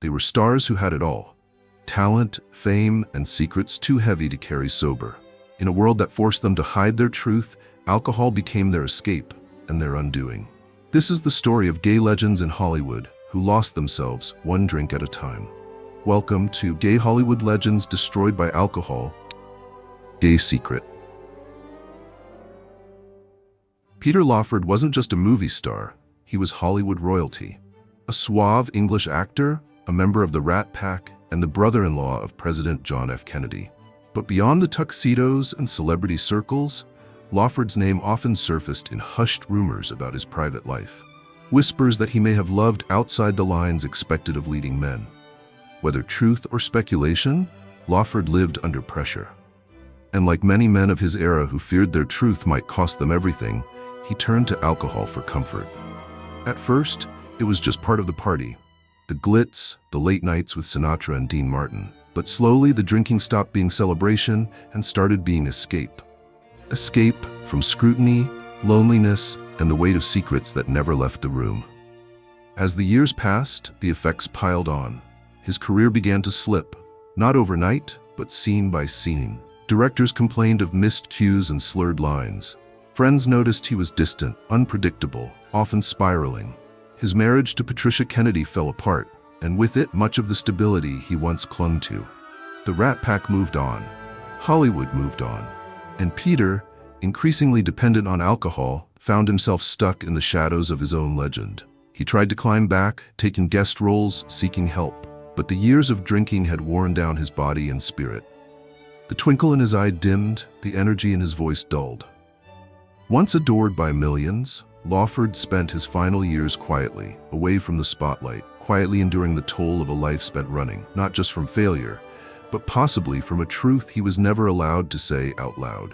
They were stars who had it all: talent, fame, and secrets too heavy to carry sober. In a world that forced them to hide their truth, alcohol became their escape and their undoing. This is the story of gay legends in Hollywood who lost themselves one drink at a time. Welcome to Gay Hollywood Legends Destroyed by Alcohol. Gay Secret. Peter Lawford wasn't just a movie star, he was Hollywood royalty. A suave English actor, a member of the Rat Pack, and the brother-in-law of President John F. Kennedy. But beyond the tuxedos and celebrity circles, Lawford's name often surfaced in hushed rumors about his private life. Whispers that he may have loved outside the lines expected of leading men. Whether truth or speculation, Lawford lived under pressure. And like many men of his era who feared their truth might cost them everything, he turned to alcohol for comfort. At first, it was just part of the party. The glitz, the late nights with Sinatra and Dean Martin. But slowly the drinking stopped being celebration and started being escape. Escape from scrutiny, loneliness, and the weight of secrets that never left the room. As the years passed, the effects piled on. His career began to slip, not overnight, but scene by scene. Directors complained of missed cues and slurred lines. Friends noticed he was distant, unpredictable, often spiraling. His marriage to Patricia Kennedy fell apart, and with it much of the stability he once clung to. The Rat Pack moved on. Hollywood moved on. And Peter, increasingly dependent on alcohol, found himself stuck in the shadows of his own legend. He tried to climb back, taking guest roles, seeking help. But the years of drinking had worn down his body and spirit. The twinkle in his eye dimmed, the energy in his voice dulled. Once adored by millions, Lawford spent his final years quietly, away from the spotlight, quietly enduring the toll of a life spent running, not just from failure, but possibly from a truth he was never allowed to say out loud.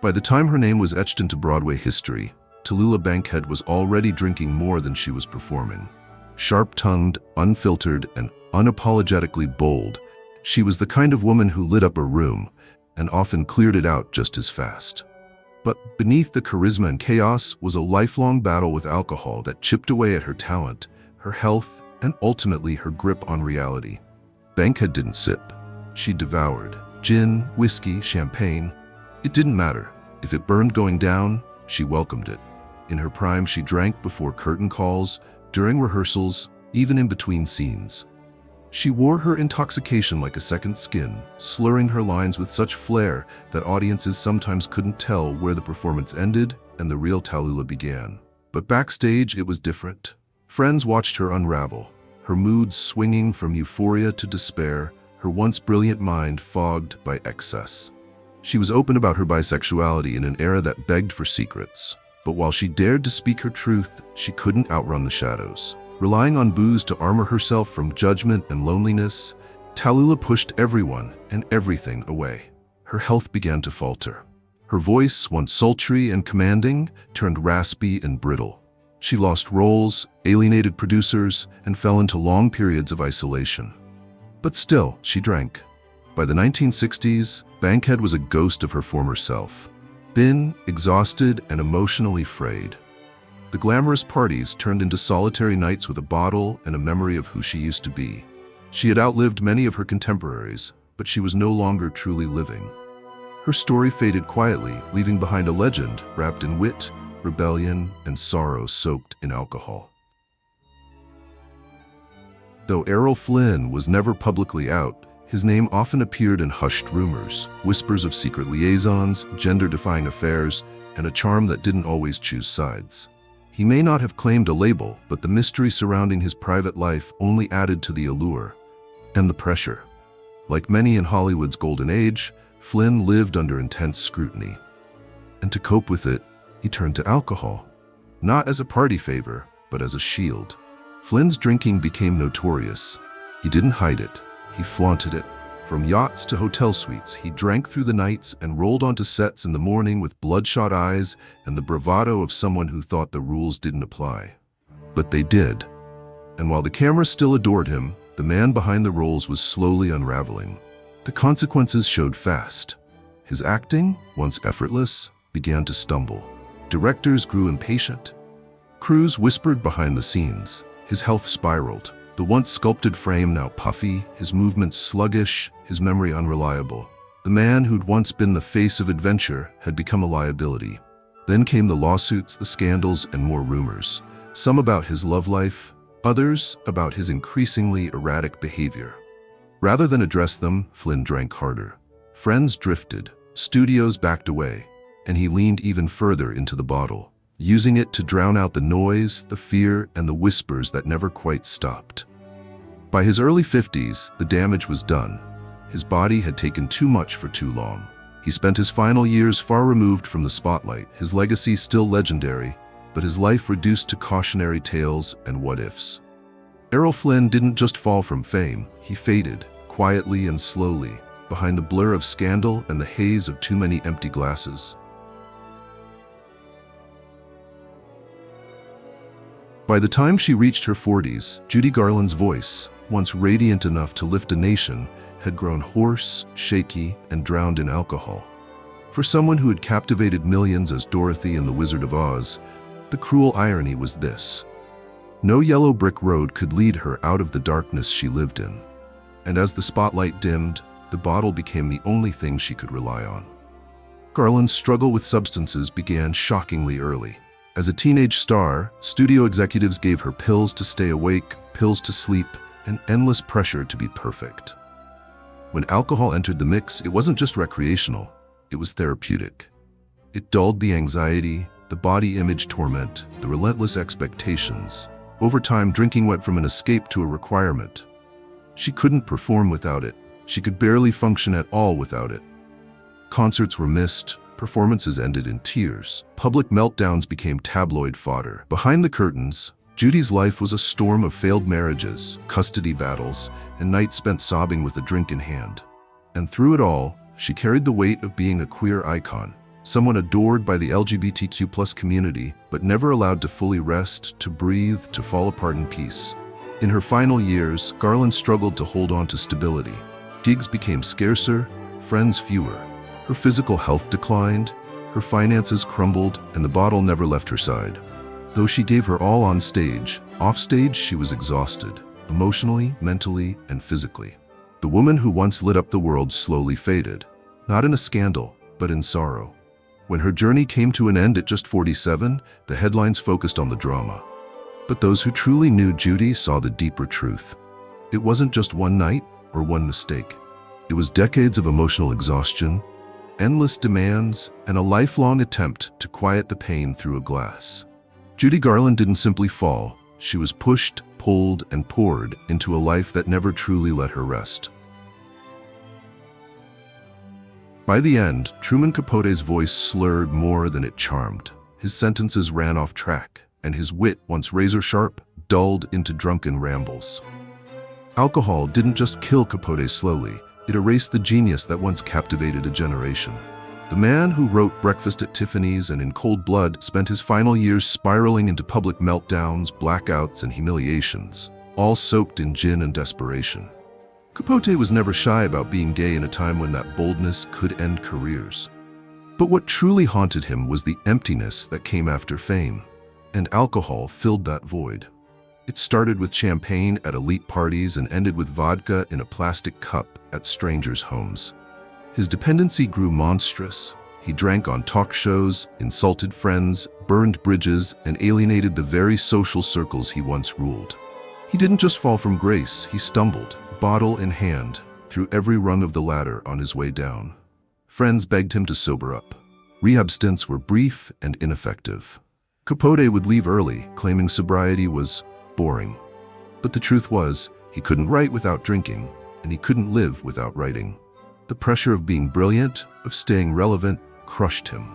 By the time her name was etched into Broadway history, Tallulah Bankhead was already drinking more than she was performing. Sharp-tongued, unfiltered, and unapologetically bold, she was the kind of woman who lit up a room and often cleared it out just as fast. But beneath the charisma and chaos was a lifelong battle with alcohol that chipped away at her talent, her health, and ultimately her grip on reality. Bankhead didn't sip. She devoured. Gin, whiskey, champagne. It didn't matter. If it burned going down, she welcomed it. In her prime, she drank before curtain calls, during rehearsals, even in between scenes. She wore her intoxication like a second skin, slurring her lines with such flair that audiences sometimes couldn't tell where the performance ended and the real Tallulah began. But backstage, it was different. Friends watched her unravel, her moods swinging from euphoria to despair, her once brilliant mind fogged by excess. She was open about her bisexuality in an era that begged for secrets. But while she dared to speak her truth, she couldn't outrun the shadows. Relying on booze to armor herself from judgment and loneliness, Tallulah pushed everyone and everything away. Her health began to falter. Her voice, once sultry and commanding, turned raspy and brittle. She lost roles, alienated producers, and fell into long periods of isolation. But still, she drank. By the 1960s, Bankhead was a ghost of her former self. Thin, exhausted, and emotionally frayed. The glamorous parties turned into solitary nights with a bottle and a memory of who she used to be. She had outlived many of her contemporaries, but she was no longer truly living. Her story faded quietly, leaving behind a legend wrapped in wit, rebellion, and sorrow soaked in alcohol. Though Errol Flynn was never publicly out, his name often appeared in hushed rumors, whispers of secret liaisons, gender-defying affairs, and a charm that didn't always choose sides. He may not have claimed a label, but the mystery surrounding his private life only added to the allure and the pressure. Like many in Hollywood's golden age, Flynn lived under intense scrutiny. And to cope with it, he turned to alcohol. Not as a party favor, but as a shield. Flynn's drinking became notorious. He didn't hide it. He flaunted it. From yachts to hotel suites, he drank through the nights and rolled onto sets in the morning with bloodshot eyes and the bravado of someone who thought the rules didn't apply. But they did. And while the camera still adored him, the man behind the roles was slowly unraveling. The consequences showed fast. His acting, once effortless, began to stumble. Directors grew impatient. Crews whispered behind the scenes. His health spiraled. The once sculpted frame now puffy, his movements sluggish, his memory unreliable. The man who'd once been the face of adventure had become a liability. Then came the lawsuits, the scandals, and more rumors. Some about his love life, others about his increasingly erratic behavior. Rather than address them, Flynn drank harder. Friends drifted, studios backed away, and he leaned even further into the bottle, using it to drown out the noise, the fear, and the whispers that never quite stopped. By his early 50s, the damage was done. His body had taken too much for too long. He spent his final years far removed from the spotlight, his legacy still legendary, but his life reduced to cautionary tales and what-ifs. Errol Flynn didn't just fall from fame, he faded, quietly and slowly, behind the blur of scandal and the haze of too many empty glasses. By the time she reached her 40s, Judy Garland's voice, once radiant enough to lift a nation, had grown hoarse, shaky, and drowned in alcohol. For someone who had captivated millions as Dorothy in The Wizard of Oz, the cruel irony was this: no yellow brick road could lead her out of the darkness she lived in. And as the spotlight dimmed, the bottle became the only thing she could rely on. Garland's struggle with substances began shockingly early. As a teenage star, studio executives gave her pills to stay awake, pills to sleep, and endless pressure to be perfect. When alcohol entered the mix, it wasn't just recreational, it was therapeutic. It dulled the anxiety, the body image torment, the relentless expectations. Over time, drinking went from an escape to a requirement. She couldn't perform without it. She could barely function at all without it. Concerts were missed, performances ended in tears. Public meltdowns became tabloid fodder. Behind the curtains, Judy's life was a storm of failed marriages, custody battles, and nights spent sobbing with a drink in hand. And through it all, she carried the weight of being a queer icon, someone adored by the LGBTQ+ community, but never allowed to fully rest, to breathe, to fall apart in peace. In her final years, Garland struggled to hold on to stability. Gigs became scarcer, friends fewer. Her physical health declined, her finances crumbled, and the bottle never left her side. Though she gave her all on stage, offstage she was exhausted, emotionally, mentally, and physically. The woman who once lit up the world slowly faded, not in a scandal, but in sorrow. When her journey came to an end at just 47, the headlines focused on the drama. But those who truly knew Judy saw the deeper truth. It wasn't just one night or one mistake. It was decades of emotional exhaustion, endless demands, and a lifelong attempt to quiet the pain through a glass. Judy Garland didn't simply fall. She was pushed, pulled, and poured into a life that never truly let her rest. By the end, Truman Capote's voice slurred more than it charmed. His sentences ran off track, and his wit, once razor-sharp, dulled into drunken rambles. Alcohol didn't just kill Capote slowly, it erased the genius that once captivated a generation. The man who wrote Breakfast at Tiffany's and In Cold Blood spent his final years spiraling into public meltdowns, blackouts, and humiliations, all soaked in gin and desperation. Capote was never shy about being gay in a time when that boldness could end careers. But what truly haunted him was the emptiness that came after fame, and alcohol filled that void. It started with champagne at elite parties and ended with vodka in a plastic cup at strangers' homes. His dependency grew monstrous. He drank on talk shows, insulted friends, burned bridges, and alienated the very social circles he once ruled. He didn't just fall from grace, he stumbled, bottle in hand, through every rung of the ladder on his way down. Friends begged him to sober up. Rehab stints were brief and ineffective. Capote would leave early, claiming sobriety was boring. But the truth was, he couldn't write without drinking, and he couldn't live without writing. The pressure of being brilliant, of staying relevant, crushed him.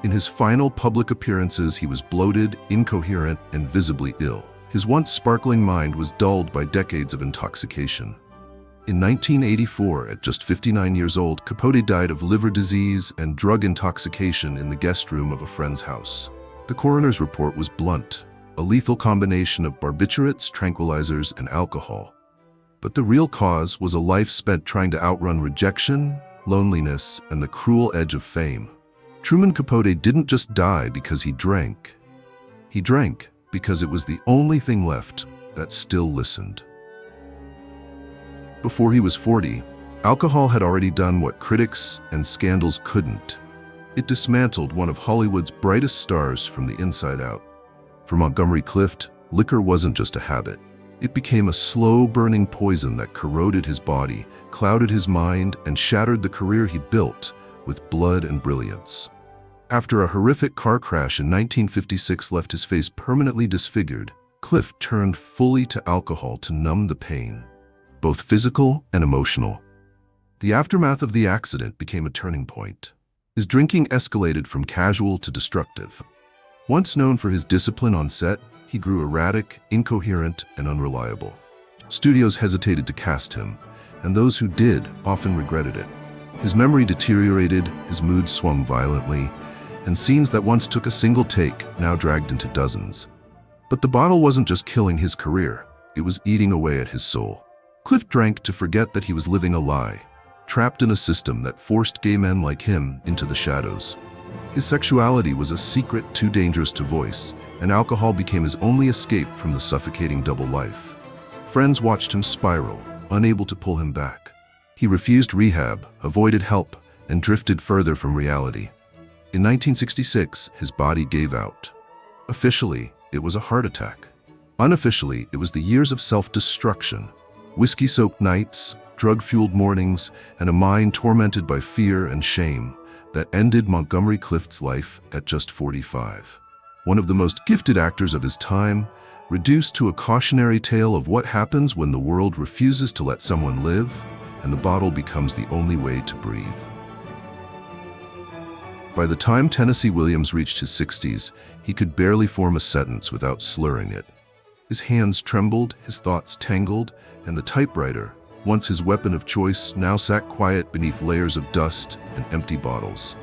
In his final public appearances, he was bloated, incoherent, and visibly ill. His once sparkling mind was dulled by decades of intoxication. In 1984, at just 59 years old, Capote died of liver disease and drug intoxication in the guest room of a friend's house. The coroner's report was blunt, a lethal combination of barbiturates, tranquilizers, and alcohol. But the real cause was a life spent trying to outrun rejection, loneliness, and the cruel edge of fame. Truman Capote didn't just die because he drank. He drank because it was the only thing left that still listened. Before he was 40, alcohol had already done what critics and scandals couldn't. It dismantled one of Hollywood's brightest stars from the inside out. For Montgomery Clift, liquor wasn't just a habit. It became a slow-burning poison that corroded his body, clouded his mind, and shattered the career he built with blood and brilliance. After a horrific car crash in 1956 left his face permanently disfigured, Clift turned fully to alcohol to numb the pain, both physical and emotional. The aftermath of the accident became a turning point. His drinking escalated from casual to destructive. Once known for his discipline on set, he grew erratic, incoherent, and unreliable. Studios hesitated to cast him, and those who did often regretted it. His memory deteriorated, his mood swung violently, and scenes that once took a single take now dragged into dozens. But the bottle wasn't just killing his career, it was eating away at his soul. Clift drank to forget that he was living a lie, trapped in a system that forced gay men like him into the shadows. His sexuality was a secret too dangerous to voice, and alcohol became his only escape from the suffocating double life. Friends watched him spiral, unable to pull him back. He refused rehab, avoided help, and drifted further from reality. In 1966, his body gave out. Officially, it was a heart attack. Unofficially, it was the years of self-destruction. Whiskey-soaked nights, drug-fueled mornings, and a mind tormented by fear and shame that ended Montgomery Clift's life at just 45. One of the most gifted actors of his time, reduced to a cautionary tale of what happens when the world refuses to let someone live and the bottle becomes the only way to breathe. By the time Tennessee Williams reached his 60s, he could barely form a sentence without slurring it. His hands trembled, his thoughts tangled, and the typewriter, once his weapon of choice, now sat quiet beneath layers of dust and empty bottles.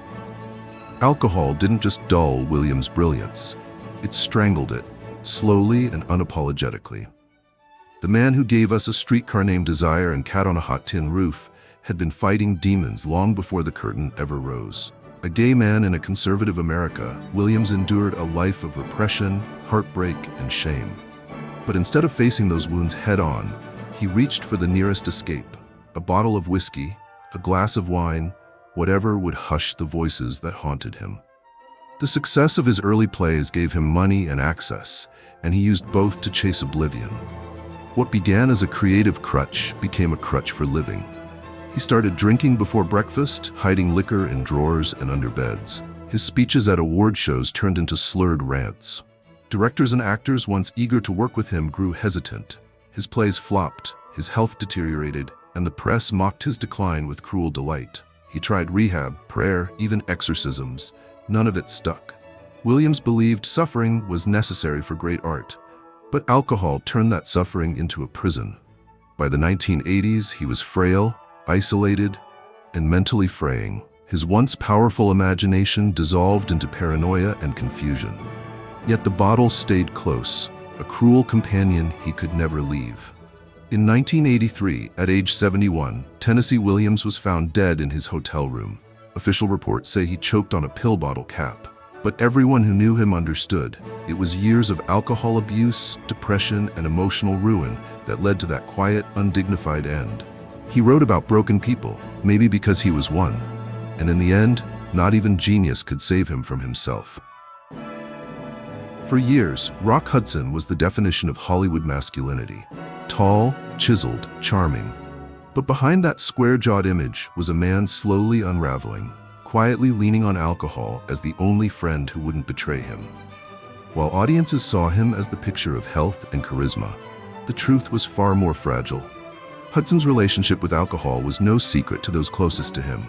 Alcohol didn't just dull Williams' brilliance, it strangled it, slowly and unapologetically. The man who gave us A Streetcar Named Desire and Cat on a Hot Tin Roof had been fighting demons long before the curtain ever rose. A gay man in a conservative America, Williams endured a life of repression, heartbreak, and shame. But instead of facing those wounds head-on, he reached for the nearest escape, a bottle of whiskey, a glass of wine, whatever would hush the voices that haunted him. The success of his early plays gave him money and access, and he used both to chase oblivion. What began as a creative crutch became a crutch for living. He started drinking before breakfast, hiding liquor in drawers and under beds. His speeches at award shows turned into slurred rants. Directors and actors once eager to work with him grew hesitant. His plays flopped, his health deteriorated, and the press mocked his decline with cruel delight. He tried rehab, prayer, even exorcisms. None of it stuck. Williams believed suffering was necessary for great art, but alcohol turned that suffering into a prison. By the 1980s, he was frail, isolated, and mentally fraying. His once powerful imagination dissolved into paranoia and confusion. Yet the bottle stayed close, a cruel companion he could never leave. In 1983, at age 71, Tennessee Williams was found dead in his hotel room. Official reports say he choked on a pill bottle cap. But everyone who knew him understood. It was years of alcohol abuse, depression, and emotional ruin that led to that quiet, undignified end. He wrote about broken people, maybe because he was one. And in the end, not even genius could save him from himself. For years, Rock Hudson was the definition of Hollywood masculinity. Tall, chiseled, charming. But behind that square-jawed image was a man slowly unraveling, quietly leaning on alcohol as the only friend who wouldn't betray him. While audiences saw him as the picture of health and charisma, the truth was far more fragile. Hudson's relationship with alcohol was no secret to those closest to him.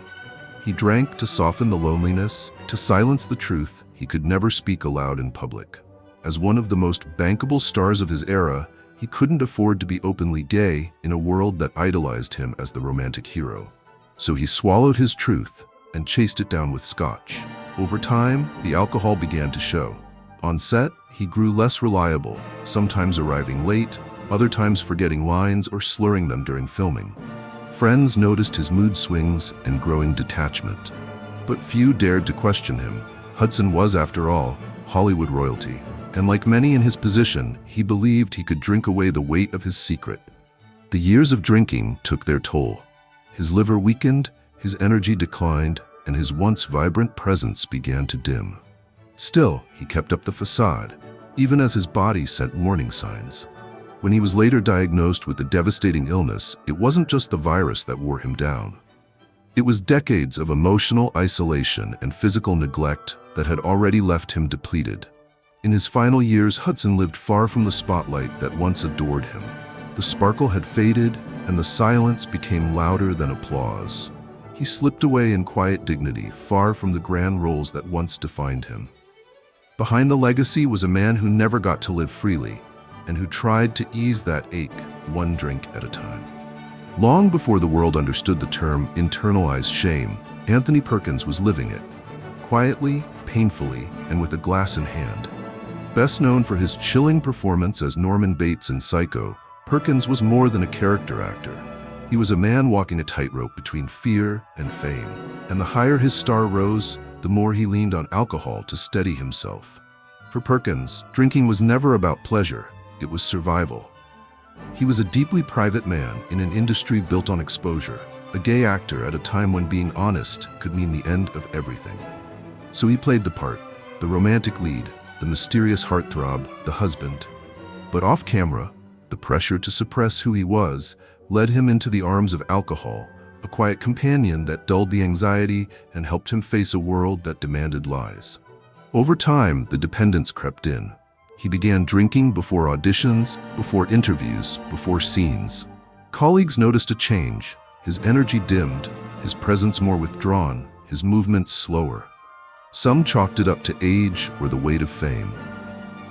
He drank to soften the loneliness, to silence the truth he could never speak aloud in public. As one of the most bankable stars of his era, he couldn't afford to be openly gay in a world that idolized him as the romantic hero. So he swallowed his truth and chased it down with scotch. Over time, the alcohol began to show. On set, he grew less reliable, sometimes arriving late, other times forgetting lines or slurring them during filming. Friends noticed his mood swings and growing detachment. But few dared to question him. Hudson was, after all, Hollywood royalty. And like many in his position, he believed he could drink away the weight of his secret. The years of drinking took their toll. His liver weakened, his energy declined, and his once vibrant presence began to dim. Still, he kept up the facade, even as his body sent warning signs. When he was later diagnosed with the devastating illness, it wasn't just the virus that wore him down. It was decades of emotional isolation and physical neglect that had already left him depleted. In his final years, Hudson lived far from the spotlight that once adored him. The sparkle had faded, and the silence became louder than applause. He slipped away in quiet dignity, far from the grand roles that once defined him. Behind the legacy was a man who never got to live freely, and who tried to ease that ache, one drink at a time. Long before the world understood the term internalized shame, Anthony Perkins was living it, quietly, painfully, and with a glass in hand. Best known for his chilling performance as Norman Bates in Psycho, Perkins was more than a character actor. He was a man walking a tightrope between fear and fame, and the higher his star rose, the more he leaned on alcohol to steady himself. For Perkins, drinking was never about pleasure, it was survival. He was a deeply private man in an industry built on exposure, a gay actor at a time when being honest could mean the end of everything. So he played the part, the romantic lead, the mysterious heartthrob, the husband. But off camera, the pressure to suppress who he was led him into the arms of alcohol, a quiet companion that dulled the anxiety and helped him face a world that demanded lies. Over time, the dependence crept in. He began drinking before auditions, before interviews, before scenes. Colleagues noticed a change. His energy dimmed, his presence more withdrawn, his movements slower. Some chalked it up to age or the weight of fame.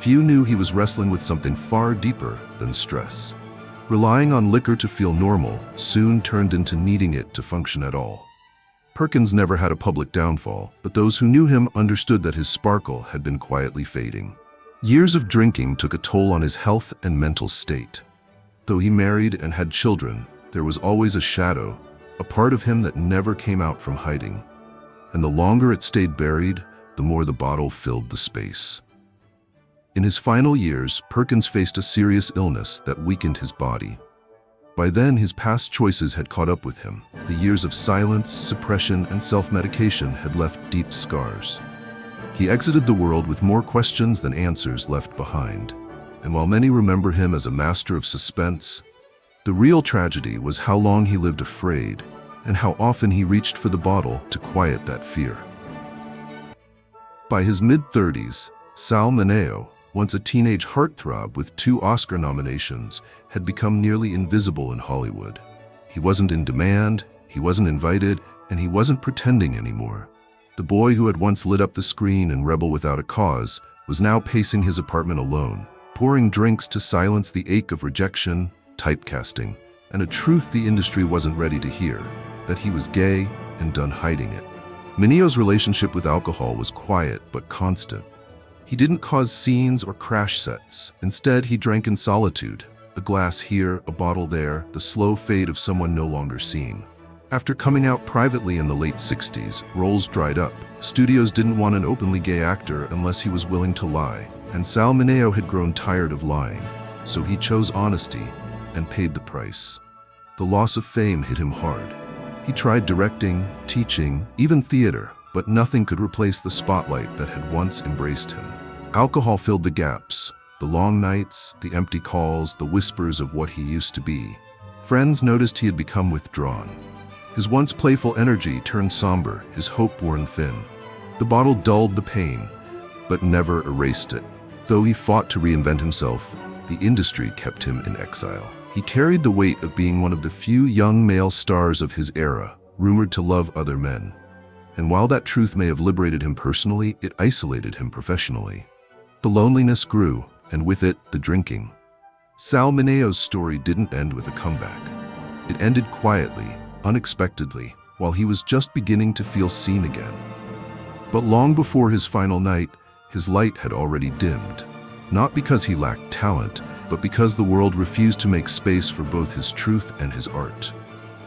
Few knew he was wrestling with something far deeper than stress. Relying on liquor to feel normal soon turned into needing it to function at all. Perkins never had a public downfall, but those who knew him understood that his sparkle had been quietly fading. Years of drinking took a toll on his health and mental state. Though he married and had children, there was always a shadow, a part of him that never came out from hiding. And the longer it stayed buried, the more the bottle filled the space. In his final years, Perkins faced a serious illness that weakened his body. By then, his past choices had caught up with him. The years of silence, suppression, and self-medication had left deep scars. He exited the world with more questions than answers left behind. And while many remember him as a master of suspense, the real tragedy was how long he lived afraid, and how often he reached for the bottle to quiet that fear. By his mid-30s, Sal Mineo, once a teenage heartthrob with 2 Oscar nominations, had become nearly invisible in Hollywood. He wasn't in demand, he wasn't invited, and he wasn't pretending anymore. The boy who had once lit up the screen in Rebel Without a Cause was now pacing his apartment alone, pouring drinks to silence the ache of rejection, typecasting, and a truth the industry wasn't ready to hear, that he was gay and done hiding it. Mineo's relationship with alcohol was quiet but constant. He didn't cause scenes or crash sets. Instead, he drank in solitude, a glass here, a bottle there, the slow fade of someone no longer seen. After coming out privately in the late 60s, roles dried up. Studios didn't want an openly gay actor unless he was willing to lie, and Sal Mineo had grown tired of lying, so he chose honesty and paid the price. The loss of fame hit him hard. He tried directing, teaching, even theater, but nothing could replace the spotlight that had once embraced him. Alcohol filled the gaps, the long nights, the empty calls, the whispers of what he used to be. Friends noticed he had become withdrawn. His once playful energy turned somber, his hope worn thin. The bottle dulled the pain, but never erased it. Though he fought to reinvent himself, the industry kept him in exile. He carried the weight of being one of the few young male stars of his era, rumored to love other men. And while that truth may have liberated him personally, it isolated him professionally. The loneliness grew, and with it, the drinking. Sal Mineo's story didn't end with a comeback. It ended quietly, unexpectedly, while he was just beginning to feel seen again. But long before his final night, his light had already dimmed. Not because he lacked talent, but because the world refused to make space for both his truth and his art.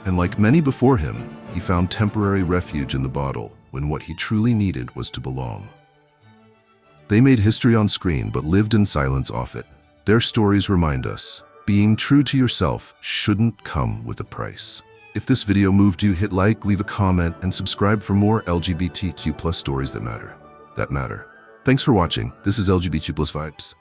And like many before him, he found temporary refuge in the bottle when what he truly needed was to belong. They made history on screen but lived in silence off it. Their stories remind us, Being true to yourself shouldn't come with a price. If this video moved you, hit like, leave a comment, and subscribe for more LGBTQ+ stories that matter. Thanks for watching. This is LGBTQ+ Vibes.